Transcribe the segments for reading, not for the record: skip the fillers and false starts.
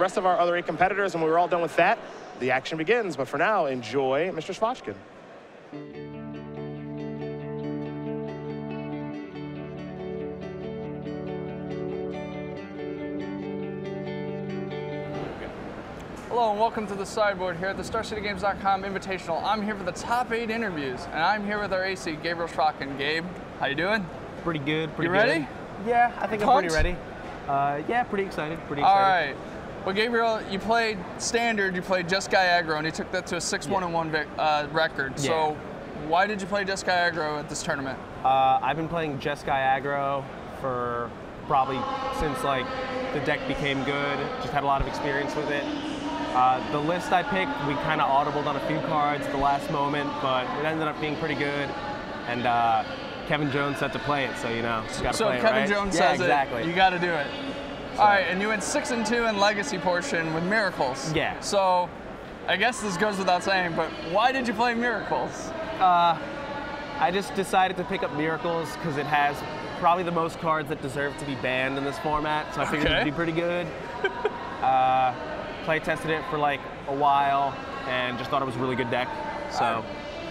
rest of our other 8 competitors, and when we're all done with that, the action begins. But for now, enjoy Mr. Svachkin. Hello and welcome to the sideboard here at the StarCityGames.com Invitational. I'm here for the top 8 interviews, and I'm here with our AC, Gabriel Svachkin. Gabe, how you doing? Pretty good, pretty good. You ready? Yeah, I think I'm pretty ready. Yeah, pretty excited, All right. Well, Gabriel, you played Standard, you played Just Guy Aggro, and you took that to a 6-1-1 record. Yeah. So why did you play Just Guy Aggro at this tournament? I've been playing Just Guy Aggro for probably since like the deck became good. Just had a lot of experience with it. The list I picked, we kind of audibled on a few cards at the last moment, but it ended up being pretty good. And Kevin Jones said to play it, so you know, just got to play it, right? So Kevin Jones says exactly. You got to do it. All right, and you went 6-2 in Legacy portion with Miracles. Yeah. So I guess this goes without saying, but why did you play Miracles? I just decided to pick up Miracles because it has probably the most cards that deserve to be banned in this format, so I figured it'd be pretty good. Play tested it for like a while and just thought it was a really good deck. So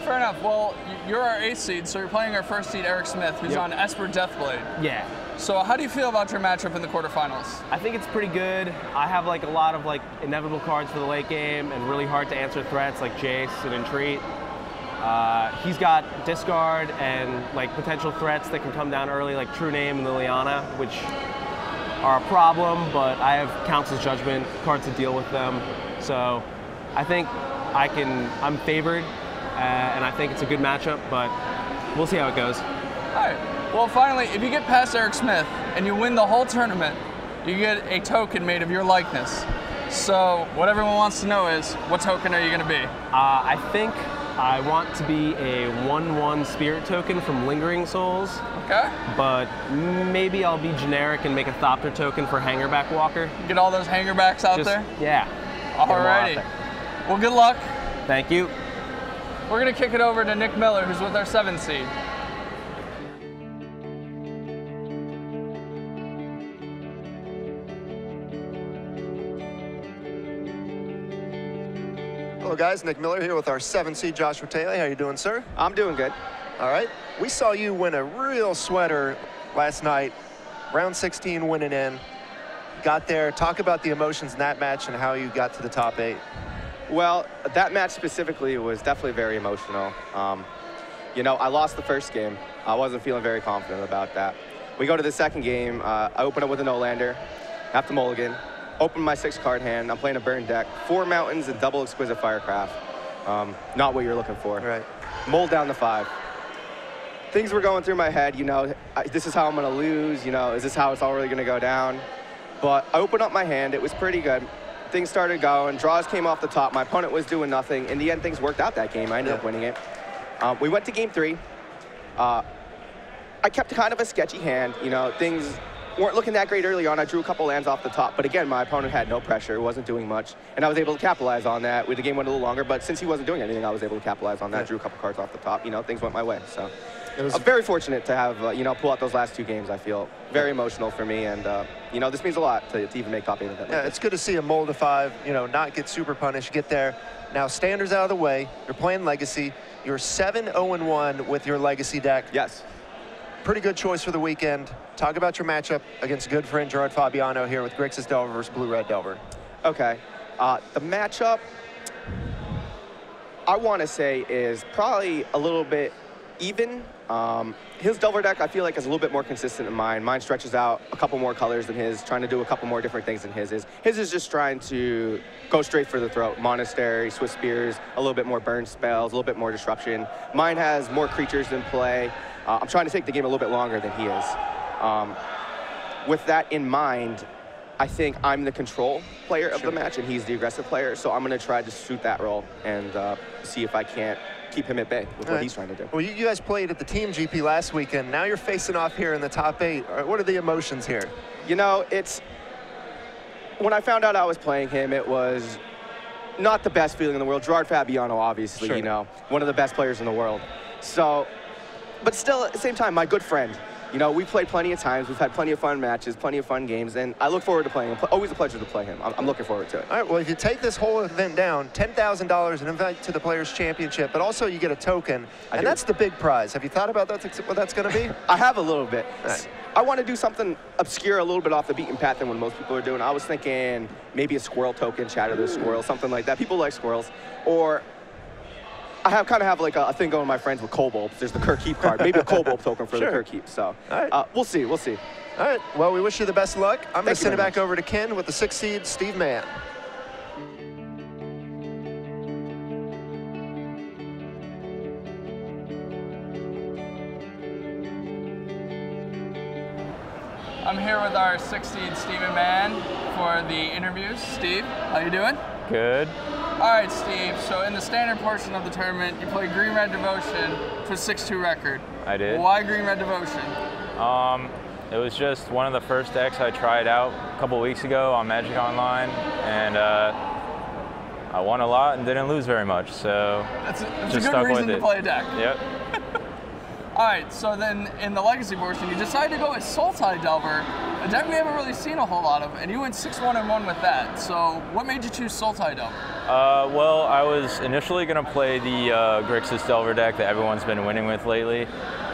fair enough. Well, you're our 8th seed, so you're playing our 1st seed, Eric Smith, who's on Esper Deathblade. Yeah. So how do you feel about your matchup in the quarterfinals? I think it's pretty good. I have like a lot of like inevitable cards for the late game and really hard to answer threats like Jace and Entreat. He's got discard and like potential threats that can come down early, like True Name and Liliana, which are a problem, but I have Council's Judgment cards to deal with them. So I think I'm favored, and I think it's a good matchup, but we'll see how it goes. All right. Well, finally, if you get past Eric Smith and you win the whole tournament, you get a token made of your likeness. So what everyone wants to know is, what token are you going to be? I think I want to be a 1/1 Spirit token from Lingering Souls. Okay. But maybe I'll be generic and make a Thopter token for Hangerback Walker. Get all those Hangerbacks out there? Yeah. Alrighty. Well, good luck. Thank you. We're going to kick it over to Nick Miller, who's with our 7th seed. Hello guys, Nick Miller here with our 7th seed Joshua Taylor. How you doing, sir? I'm doing good. All right. We saw you win a real sweater last night, round 16 winning in. Got there. Talk about the emotions in that match and how you got to the top 8. Well, that match specifically was definitely very emotional. You know, I lost the first game. I wasn't feeling very confident about that. We go to the second game. I open up with a no-lander, have to mulligan. Open my 6-card hand. I'm playing a burn deck. 4 mountains and double exquisite firecraft. Not what you're looking for. Right. Mold down to 5. Things were going through my head, you know, this is how I'm going to lose, you know, is this how it's all really going to go down? But I opened up my hand. It was pretty good. Things started going. Draws came off the top. My opponent was doing nothing. In the end, things worked out that game. I ended up winning it. We went to game 3. I kept kind of a sketchy hand. You know, things weren't looking that great early on. I drew a couple lands off the top, but again, my opponent had no pressure, wasn't doing much, and I was able to capitalize on that. The game went a little longer, but since he wasn't doing anything, I was able to capitalize on that. Drew a couple cards off the top. You know, things went my way. So I'm very fortunate to have, you know, pull out those last 2 games. I feel very emotional for me, and you know, this means a lot to even make top 8 of it. Yeah, it's good to see a mold to 5, you know, not get super punished, get there. Now, Standard's out of the way. You're playing Legacy. You're 7-0-1 with your Legacy deck. Yes. Pretty good choice for the weekend. Talk about your matchup against good friend Gerard Fabiano here with Grixis Delver versus Blue-Red Delver. Okay. The matchup, I want to say, is probably a little bit even. His Delver deck, I feel like, is a little bit more consistent than mine. Mine stretches out a couple more colors than his, trying to do a couple more different things than his is. His is just trying to go straight for the throat. Monastery, Swift Spears, a little bit more burn spells, a little bit more disruption. Mine has more creatures in play. I'm trying to take the game a little bit longer than he is. With that in mind, I think I'm the control player of the match and he's the aggressive player, so I'm going to try to suit that role and see if I can't keep him at bay with what he's trying to do. Well, you guys played at the Team GP last weekend. Now you're facing off here in the top 8. What are the emotions here? You know, when I found out I was playing him, it was not the best feeling in the world. Gerard Fabiano, obviously, you know, one of the best players in the world. So, but still, at the same time, my good friend. You know, we've played plenty of times. We've had plenty of fun matches, plenty of fun games, and I look forward to playing him. Always a pleasure to play him. I'm looking forward to it. All right, well, if you take this whole event down, $10,000 and invite to the Players' Championship, but also you get a token, and that's the big prize. Have you thought about what that's going to be? I have a little bit. Right. I want to do something obscure, a little bit off the beaten path than what most people are doing. I was thinking maybe a squirrel token, Shadow the Squirrel, something like that. People like squirrels. Or I kind of have like a thing going with my friends with Kobolds. There's the Kirk card. Maybe a Kobold token for the Kirk. So we'll see. We'll see. All right. Well, we wish you the best of luck. I'm going to send it back much. over to Ken with the 6th seed, Steve Mann. I'm here with our 6th seed, Stephen Mann, for the interviews. Steve, how you doing? Good. All right, Steve, so in the standard portion of the tournament, you played Green Red Devotion for a 6-2 record. I did. Why Green Red Devotion? It was just one of the first decks I tried out a couple weeks ago on Magic Online, and I won a lot and didn't lose very much, so That's just a stuck good reason with to it. play a deck. Yep. All right, so then in the Legacy portion, you decided to go with Sultai Delver, a deck we haven't really seen a whole lot of, and you went 6-1-1 with that. So what made you choose Sultai Delver? Well, I was initially going to play the Grixis Delver deck that everyone's been winning with lately.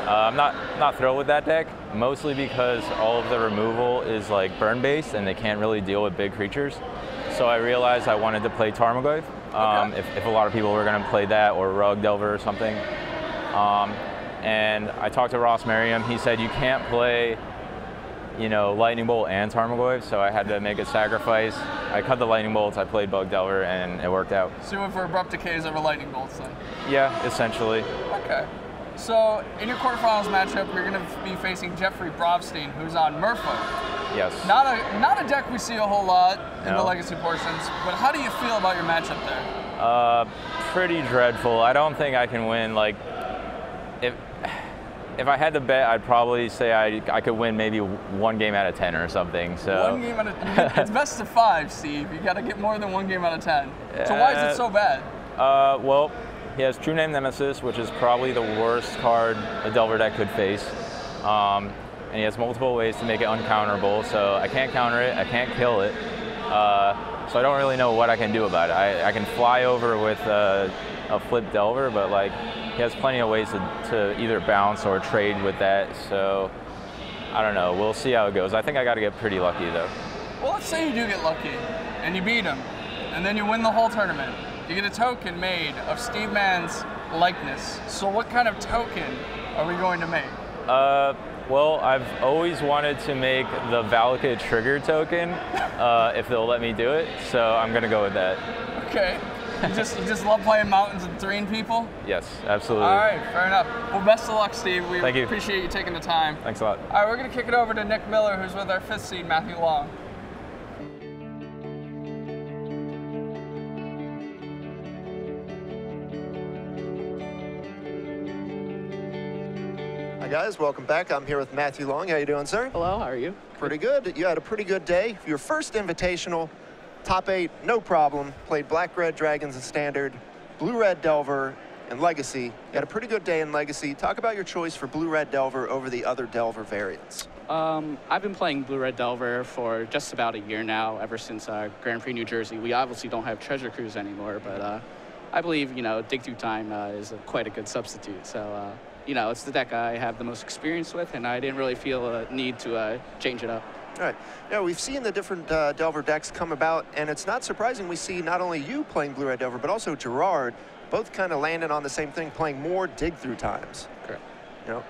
I'm not thrilled with that deck, mostly because all of the removal is like burn-based, and they can't really deal with big creatures. So I realized I wanted to play Tarmogoyf, if a lot of people were going to play that, or Rug Delver or something. And I talked to Ross Merriam. He said you can't play, you know, Lightning Bolt and Tarmogoyf, so I had to make a sacrifice. I cut the Lightning Bolts, I played Bug Delver, and it worked out. So you went for Abrupt Decays over Lightning Bolts then? Yeah, essentially. Okay. So in your quarterfinals matchup, you're going to be facing Jeffrey Brovstein, who's on Merfolk. Yes. Not a deck we see a whole lot in the No. Legacy portions, but how do you feel about your matchup there? Pretty dreadful. I don't think I can win. Like, if I had to bet, I'd probably say I could win maybe 1 game out of 10 or something. So 1 game out of it's best of 5, Steve. You got to get more than 1 game out of 10. So why is it so bad? Well, he has True Name Nemesis, which is probably the worst card a Delver deck could face. And he has multiple ways to make it uncounterable, so I can't counter it, I can't kill it. So I don't really know what I can do about it. I can fly over with a flip Delver, but like he has plenty of ways to either bounce or trade with that. So I don't know. We'll see how it goes. I think I got to get pretty lucky though. Well, let's say you do get lucky and you beat him, and then you win the whole tournament. You get a token made of Steve Mann's likeness. So what kind of token are we going to make? Well, I've always wanted to make the Valakut trigger token, if they'll let me do it. So I'm gonna go with that. Okay. You just love playing mountains and 3ing people? Yes, absolutely. All right, fair enough. Well, best of luck, Steve. We Thank you. appreciate you taking the time. Thanks a lot. All right, we're going to kick it over to Nick Miller, who's with our 5th seed, Matthew Long. Hi, guys. Welcome back. I'm here with Matthew Long. How you doing, sir? Hello, how are you? Pretty good. You had a pretty good day. Your first invitational, top 8, no problem. Played Black-Red Dragons in Standard, Blue-Red Delver, and Legacy. You had a pretty good day in Legacy. Talk about your choice for Blue-Red Delver over the other Delver variants. I've been playing Blue-Red Delver for just about a year now, ever since Grand Prix New Jersey. We obviously don't have Treasure Cruise anymore, but I believe, you know, Dig Through Time is quite a good substitute. So, you know, it's the deck I have the most experience with, and I didn't really feel a need to change it up. All right. Yeah, we've seen the different Delver decks come about, and it's not surprising we see not only you playing Blue-Red Delver, but also Gerard, both kind of landing on the same thing, playing more Dig Through Times. Correct. You know,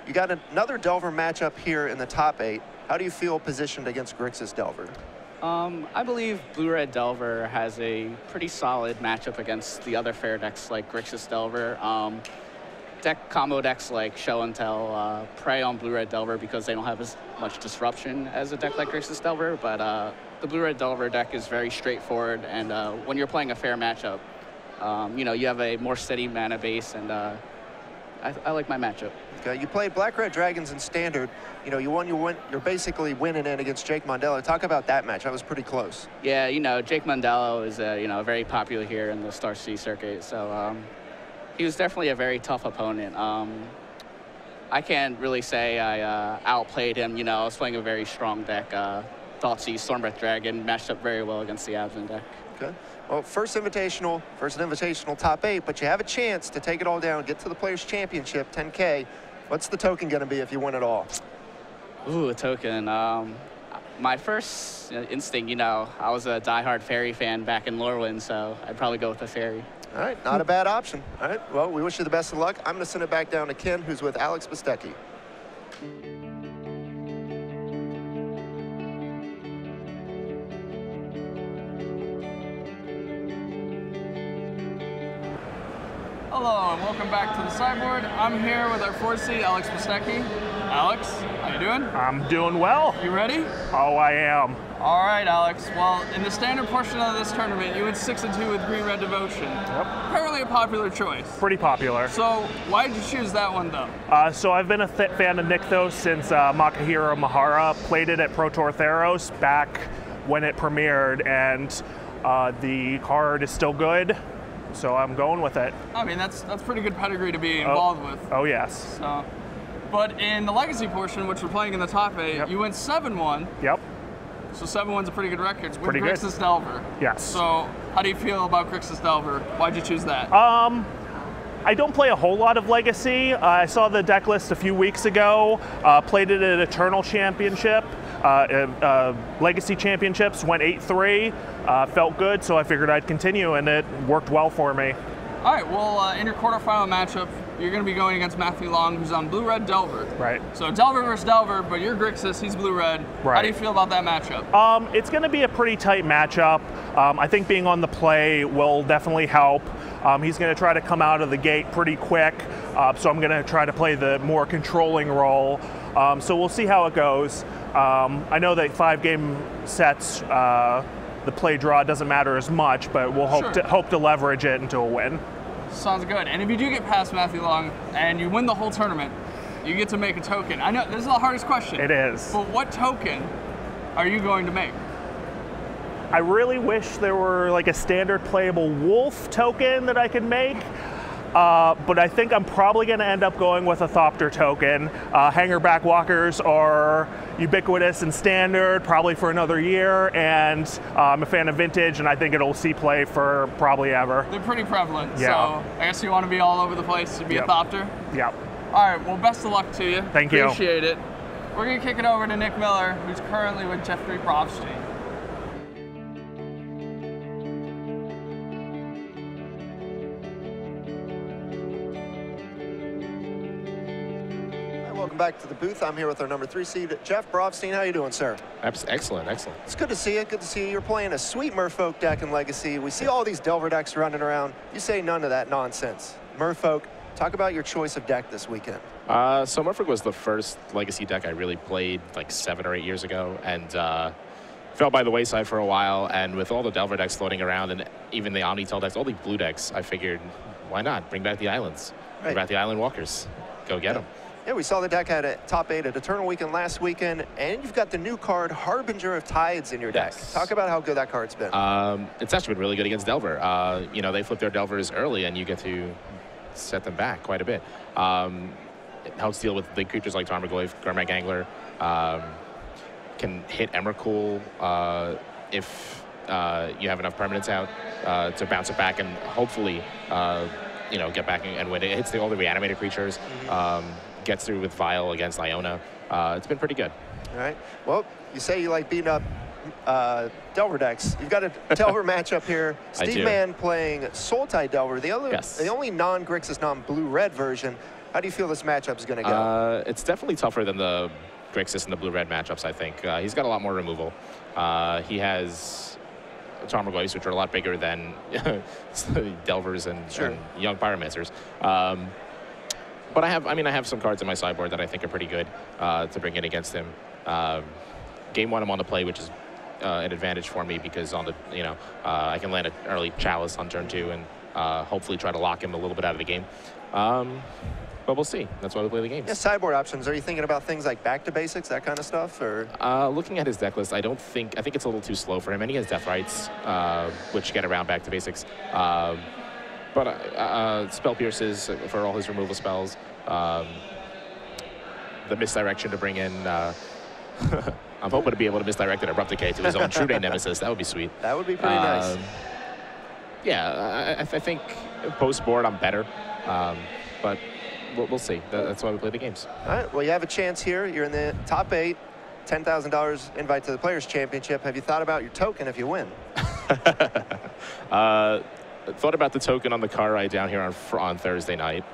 you got another Delver matchup here in the top 8. How do you feel positioned against Grixis Delver? I believe Blue-Red Delver has a pretty solid matchup against the other fair decks like Grixis Delver. Combo decks like Show and Tell prey on Blue-Red Delver because they don't have as much disruption as a deck like Grixis Delver, but the Blue-Red Delver deck is very straightforward, and when you're playing a fair matchup, you know, you have a more steady mana base, and I like my matchup. Okay, you played Black-Red Dragons in Standard. You know, you're basically winning in against Jake Mondello. Talk about that match. That was pretty close. Yeah, you know, Jake Mondello is, you know, very popular here in the Star C circuit, so he was definitely a very tough opponent. I can't really say I outplayed him. You know, I was playing a very strong deck. Thoughtseize Stormbreath Dragon matched up very well against the Absent deck. Okay. Well, first invitational top 8, but you have a chance to take it all down, get to the Players' Championship, 10K. What's the token going to be if you win it all? Ooh, a token. My first instinct, you know, I was a diehard Fairy fan back in Lorwyn, so I'd probably go with the Fairy. All right, not a bad option. All right, well, we wish you the best of luck. I'm going to send it back down to Ken, who's with Alex Bistecki. Hello and welcome back to the sideboard. I'm here with our 4th seed, Alex Bistecki. Alex, how you doing? I'm doing well. You ready? Oh, I am. All right, Alex. Well, in the standard portion of this tournament, you went 6-2 with Green Red Devotion. Yep. Apparently a popular choice. Pretty popular. So why did you choose that one, though? So I've been a fan of Nykthos since Makahiro Mahara played it at Pro Tour Theros back when it premiered, and the card is still good. So I'm going with it. I mean, that's pretty good pedigree to be involved with. Oh, yes. So, but in the Legacy portion, which we're playing in the top 8, Yep. you went 7-1. Yep. So 7-1's a pretty good record with Pretty good. Grixis Delver. Yes. So how do you feel about Grixis Delver? Why'd you choose that? I don't play a whole lot of Legacy. I saw the deck list a few weeks ago, played it at Eternal Championship, Legacy Championships, went 8-3, felt good, so I figured I'd continue, and it worked well for me. All right, well, in your quarterfinal matchup, you're going to be going against Matthew Long, who's on Blue-Red Delver. Right. So Delver versus Delver, but you're Grixis, he's Blue-Red. Right. How do you feel about that matchup? It's going to be a pretty tight matchup. I think being on the play will definitely help. He's going to try to come out of the gate pretty quick, so I'm going to try to play the more controlling role. So we'll see how it goes. I know that 5-game sets, the play draw doesn't matter as much, but we'll hope to leverage it into a win. Sounds good. And if you do get past Matthew Long and you win the whole tournament, you get to make a token. I know this is the hardest question. It is. But what token are you going to make? I really wish there were like a standard playable wolf token that I could make. But I think I'm probably going to end up going with a Thopter token. Hanger back walkers are ubiquitous and standard, probably for another year, and I'm a fan of vintage, and I think it'll see play for probably ever. They're pretty prevalent, Yeah. so I guess you want to be all over the place to be Yep. a Thopter? Yep. All right, well, best of luck to you. Thank you. Appreciate it. We're going to kick it over to Nick Miller, who's currently with Jeffrey Brofstein. Welcome back to the booth. I'm here with our number 3 seed, Jeff Brofstein. How you doing, sir? Excellent, excellent. It's good to see you. Good to see you. You're playing a sweet Merfolk deck in Legacy. We see all these Delver decks running around. You say none of that nonsense. Merfolk, talk about your choice of deck this weekend. So Merfolk was the first Legacy deck I really played like 7 or 8 years ago, and fell by the wayside for a while. And with all the Delver decks floating around, and even the Omnitel decks, all the blue decks, I figured, why not? Bring back the islands. Bring back the Island Walkers. Go get them. Yeah, we saw the deck had a top 8 at Eternal Weekend last weekend, and you've got the new card, Harbinger of Tides, in your deck. Talk about how good that card's been. It's actually been really good against Delver. You know, they flip their Delvers early, and you get to set them back quite a bit. It helps deal with big creatures like Tarmogoyf, Garmat Gangler. Can hit Emrakul if you have enough permanents out to bounce it back and hopefully, you know, get back and win. It hits all the reanimated creatures. Gets through with Vile against Iona. It's been pretty good. All right. Well, you say you like beating up Delver decks. You've got a Delver matchup here. Steve Mann playing Sultai Delver, the only non-Grixis, non-blue-red version. How do you feel this matchup is going to go? It's definitely tougher than the Grixis and the blue-red matchups, I think. He's got a lot more removal. He has Tarmogoyfs, which are a lot bigger than Delvers and young Pyromancers. But I have some cards in my sideboard that I think are pretty good to bring in against him. Game 1, I'm on the play, which is an advantage for me because on the I can land an early Chalice on turn 2 and hopefully try to lock him a little bit out of the game. But we'll see. That's why we play the games. Yeah, sideboard options. Are you thinking about things like back to basics, that kind of stuff, or? Looking at his deck list, I think it's a little too slow for him, and he has Death Rights, which get around back to basics. But Spell Pierces for all his removal spells. the misdirection to bring in. I'm hoping to be able to misdirect an Abrupt Decay to his own True Name Nemesis. That would be sweet. That would be pretty nice. Yeah, I think post-board I'm better, but we'll see. That's why we play the games. All right, well, you have a chance here. You're in the top 8, $10,000 invite to the Players' Championship. Have you thought about your token if you win? Thought about the token on the car ride down here on Thursday night.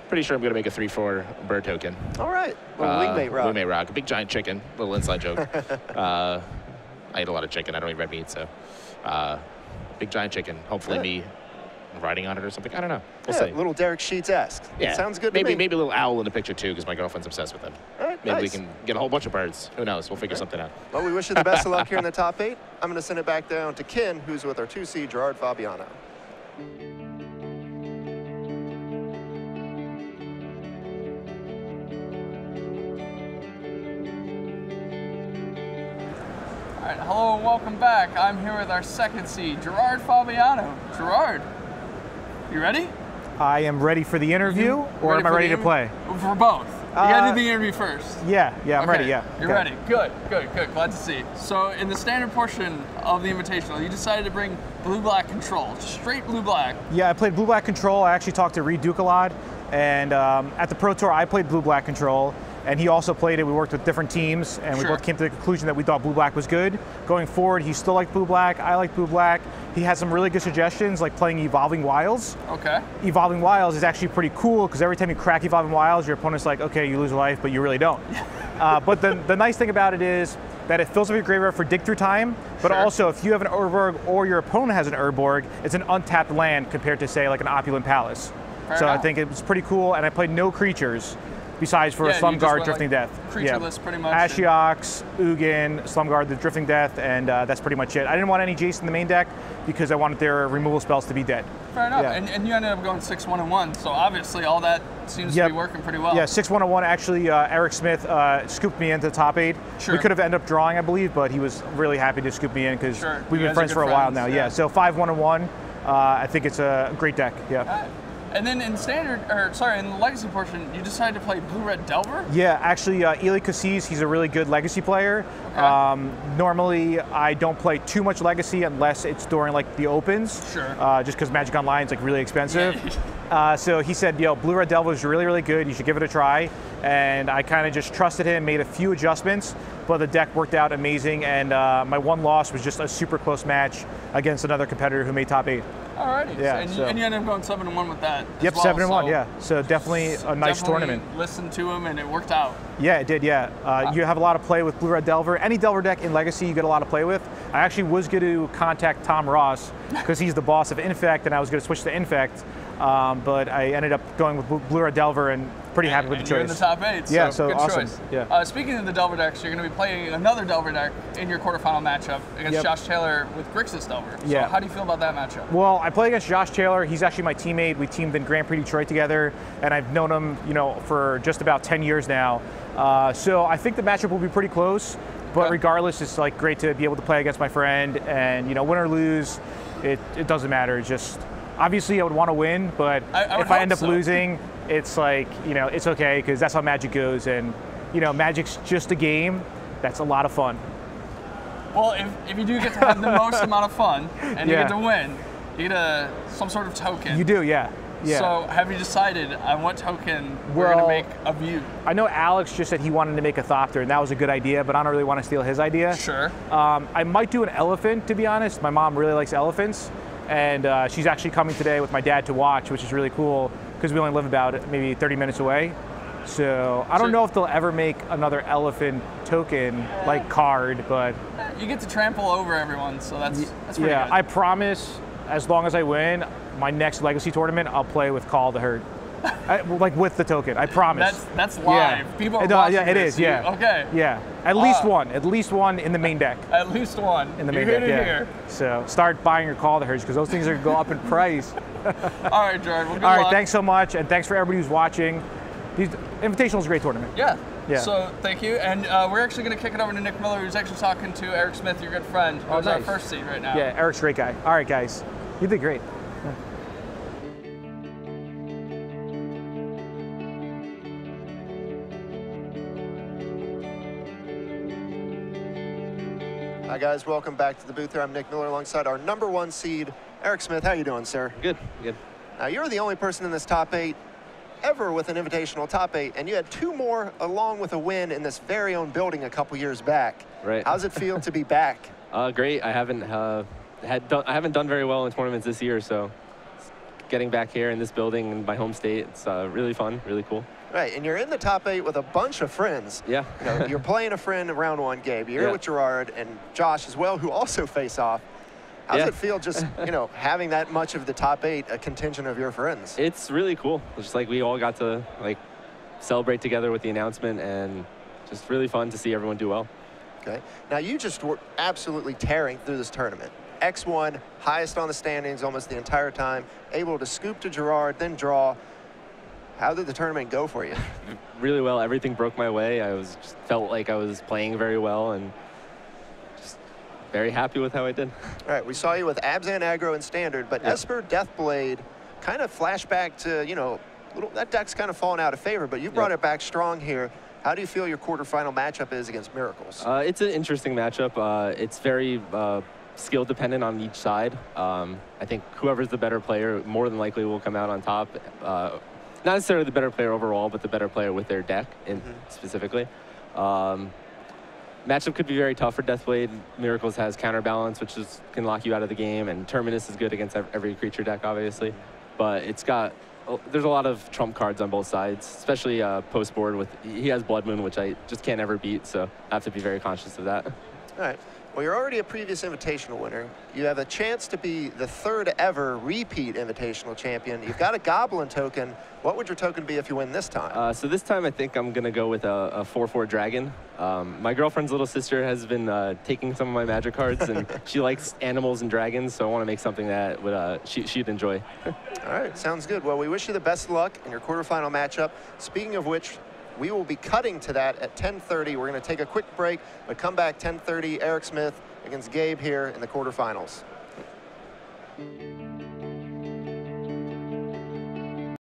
Pretty sure I'm going to make a 3-4 bird token. All right. Well, wingmate rock. Wingmate rock. A big giant chicken. Little inside joke. I eat a lot of chicken. I don't eat red meat, so big giant chicken. Hopefully me riding on it or something. I don't know. We'll see. Little Derek Sheets-esque. Yeah. Sounds good to me. Maybe a little owl in the picture, too, because my girlfriend's obsessed with them. All right, Maybe we nice. can get a whole bunch of birds. Who knows? We'll figure something out. Well, we wish you the best of luck here in the top 8. I'm going to send it back down to Ken, who's with our 2C, Gerard Fabiano. All right, hello and welcome back. I'm here with our second seed, Gerard Fabiano. Gerard, you ready? I am ready for the interview, or am I ready to play? For both. You gotta do the interview first. Yeah, I'm ready, yeah. You're ready. Good. Glad to see. So in the standard portion of the Invitational, you decided to bring blue-black control, just straight blue-black. Yeah, I played blue-black control. I actually talked to Reed Duke a lot, and at the Pro Tour, I played blue-black control, and he also played it. We worked with different teams, and we both came to the conclusion that we thought blue-black was good. Going forward, he still liked blue-black. I liked blue-black. He had some really good suggestions, like playing Evolving Wilds. Okay. Evolving Wilds is actually pretty cool, because every time you crack Evolving Wilds, your opponent's like, okay, you lose a life, but you really don't. But the nice thing about it is that it fills up your graveyard for dig through time, but also if you have an Urborg or your opponent has an Urborg, it's an untapped land compared to, say, like an Opulent Palace. I think it was pretty cool, and I played no creatures besides for Slumguard, Drifting Death. Creatureless, pretty much. Ashiok, Ugin, Slumguard, the Drifting Death, and that's pretty much it. I didn't want any Jace in the main deck because I wanted their removal spells to be dead. Fair enough. And you ended up going 6-1-1, so obviously all that seems to be working pretty well. Yeah, 6-1-1. Actually, Eric Smith scooped me into the top 8. We could have ended up drawing, I believe, but he was really happy to scoop me in because we've been friends for a while now. Yeah, so 5-1-1. I think it's a great deck. Yeah. And then in standard, in the legacy portion, you decided to play Blue-Red Delver? Yeah, actually, Eli Cassis, he's a really good legacy player. Okay. Normally, I don't play too much legacy unless it's during like the opens. Just because Magic Online is like really expensive. So he said, Blue-Red Delver is really, really good. You should give it a try. And I kind of just trusted him, made a few adjustments, but the deck worked out amazing. And my one loss was just a super close match against another competitor who made top 8. Alrighty. Yeah, and you ended up going 7-1 with that. Yep, 7-1. Yeah. So definitely a nice tournament. Listened to him and it worked out. Yeah, it did. Yeah. You have a lot of play with Blue-Red Delver. Any Delver deck in Legacy, you get a lot of play with. I actually was going to contact Tom Ross because he's the boss of Infect, and I was going to switch to Infect. But I ended up going with Blue-Red Delver and pretty happy with the choice. You're in the top 8, so yeah, so good awesome. choice. Yeah. Speaking of the Delver decks, you're going to be playing another Delver deck in your quarterfinal matchup against Josh Taylor with Grixis Delver. So how do you feel about that matchup? Well, I play against Josh Taylor. He's actually my teammate. We teamed in Grand Prix Detroit together, and I've known him, for just about 10 years now. So I think the matchup will be pretty close. But regardless, it's like great to be able to play against my friend, and win or lose, it doesn't matter. It's just obviously I would want to win, but if I end up losing, it's like it's okay because that's how Magic goes, and Magic's just a game. That's a lot of fun. Well, if you do get to have the most amount of fun and you get to win, you get some sort of token. You do, yeah. Yeah. So have you decided on what token we're going to make of you? I know Alex just said he wanted to make a Thopter, and that was a good idea, but I don't really want to steal his idea. Sure. I might do an elephant, to be honest. My mom really likes elephants, and she's actually coming today with my dad to watch, which is really cool because we only live about maybe 30 minutes away. So I don't know if they'll ever make another elephant token like card, but you get to trample over everyone, so that's pretty good. I promise, as long as I win, my next Legacy tournament, I'll play with Call the Herd. Like with the token, I promise. That's live. Yeah. People are watching it this. is, yeah. Okay. Yeah, at least one in the main deck. At least one. In the main deck, here. So start buying your Call the Herds because those things are going to go up in price. All right, Gerard, well, good luck. luck. All right, thanks so much, and thanks for everybody who's watching. Invitational is a great tournament. Yeah. So thank you, and we're actually going to kick it over to Nick Miller, who's actually talking to Eric Smith, your good friend, who's our first seed right now. Yeah, Eric's a great guy. All right, guys, you did great. Hi, guys. Welcome back to the booth here. I'm Nick Miller alongside our #1 seed, Eric Smith. How you doing, sir? Good, good. Now, you're the only person in this top 8 ever with an invitational top 8, and you had 2 more along with a win in this very own building a couple years back. Right. How's it feel to be back? Great. I haven't done very well in tournaments this year, so getting back here in this building in my home state, it's really fun, really cool. Right, and you're in the top 8 with a bunch of friends. Yeah. You know, you're playing a friend in round 1, Gabe. You're here with Gerard and Josh as well, who also face off. How does it feel just, you know, having that much of the top 8, a contingent of your friends? It's really cool. It's just like we all got to like celebrate together with the announcement, and just really fun to see everyone do well. Okay. Now, you just were absolutely tearing through this tournament. X1, highest on the standings almost the entire time, able to scoop to Gerard, then draw. How did the tournament go for you? Really well. Everything broke my way. Just felt like I was playing very well, and just very happy with how I did. All right, we saw you with Abzan, Aggro, and Standard, but Esper, Deathblade, kind of flashback to, you know, that deck's kind of fallen out of favor, but you brought it back strong here. How do you feel your quarterfinal matchup is against Miracles? It's an interesting matchup. It's very skill dependent on each side. I think whoever's the better player more than likely will come out on top. Not necessarily the better player overall, but the better player with their deck specifically. Matchup could be very tough for Deathblade. Miracles has counterbalance, which can lock you out of the game, and Terminus is good against every creature deck, obviously. But there's a lot of trump cards on both sides, especially post board. He has Blood Moon, which I just can't ever beat, so I have to be very conscious of that. All right. Well, you're already a previous Invitational winner. You have a chance to be the 3rd ever repeat Invitational champion. You've got a Goblin token. What would your token be if you win this time? So this time I think I'm going to go with a 4/4 dragon. My girlfriend's little sister has been taking some of my magic cards, and she likes animals and dragons, so I want to make something that she'd enjoy. All right, sounds good. Well, we wish you the best of luck in your quarterfinal matchup. Speaking of which, we will be cutting to that at 10:30. We're going to take a quick break, but come back 10:30. Eric Smith against Gabe here in the quarterfinals.